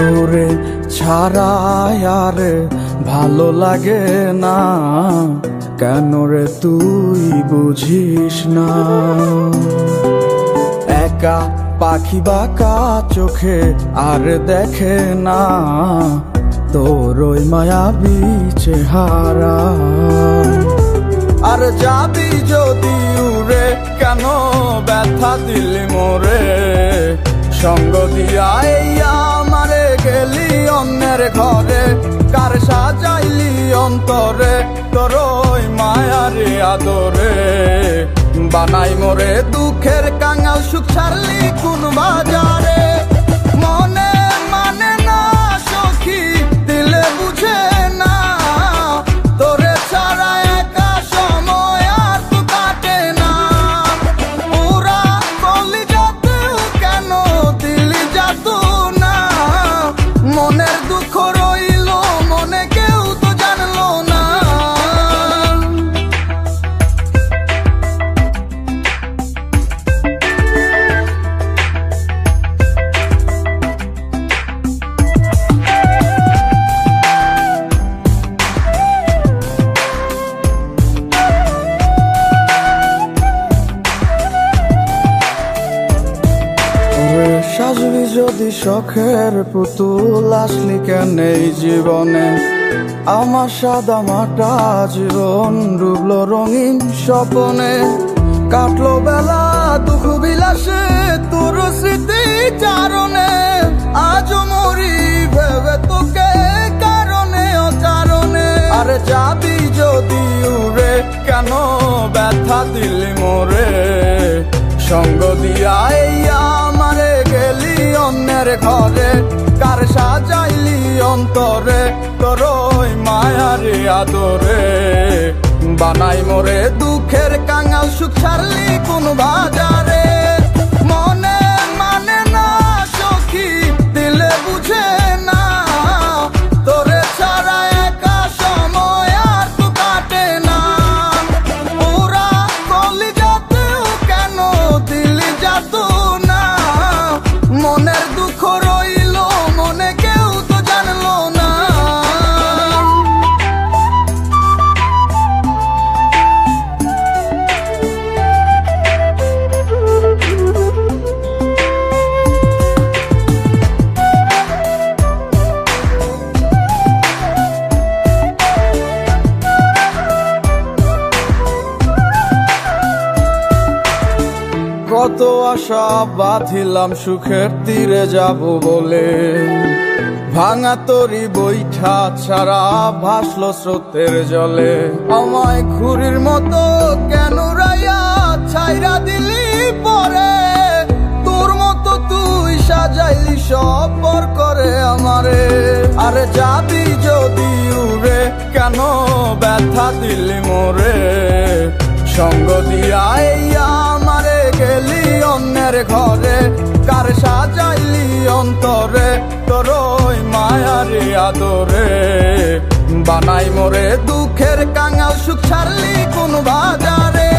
তোরে ছাড়া আর ভালো লাগে না, কেন রে তুই বুঝিস না? একা পাখি বাঁকা চোখে আর দেখে না তোর ওই মায়াবী চেহারা। আর যাবি যদি উড়ে, কেন ব্যথা দিলি মোরে? সঙ্গ দিয়া এই আমারে গেলি অন্যের ঘরে, কার সাজাইলি অন্তরে তোর ওই মায়ারে আদরে? বানাই মোরে দুঃখের কাঙাল, সুখ ছাড়লি কোন বাজারে? মনে মানে না সখী, দিলে বুঝে না, তোরে ছাড়া একা সময় আর তো কাটে না। পুরা কলিজাতেও কেন দিলি যাতো না? মনের দুঃখ রইল মনে, কেউ তো জানলো না। সাজবি যদি শখের পুতুল, আসলি কেন এই জীবনে? আমার সাদা মাটা জীবন ডুবলো রঙিন স্বপনে, কাটলো বেলা দুঃখ বিলাসে তোর স্মৃতি চারণে। আজও মরি ভেবে তোকে কারণে অকারণে। আরে যাবি যদি উড়ে, কেন ব্যথা দিলি মোরে? সঙ্গ দিয়া এই আমারে গেলি অন্যের ঘরে, কার সাজাইলি অন্তরে তোর ওই মায়ারে আদরে? বানাই মোরে দুঃখের কাঙাল, সুখ ছাড়লি কোন বাজারে? মনে মানে না সখী, দিলে বুঝে না, তোরে ছাড়া একা সময় আর তো কাটে না। পুরা কলিজাতেও কেন দিলি যাতো না? মনের দুঃখ রইল মনে, কেউ তো জানলো না। কত আশা বাঁধিলাম সুখের তীরে যাব বলে, ভাঙা তরি বৈঠা ছাড়া ভাসলো স্রোতের জলে। আমায় ঘুড়ির মতো কেন রাইয়া ছাইরা দিলি পরে? তোর মতো তুই সাজাইলি সব পর করে আমারে। আরে যাবি যদি উড়ে, কেন ব্যথা দিলি মোরে? সঙ্গ দিয়া এই আমারে গেলি অন্যের ঘরে, কার সাজাইলি অন্তরে তোর ওই মায়ারে আদরে? বানাই মোরে দুঃখের কাঙাল, সুখ ছাড়লি কোন বাজারে?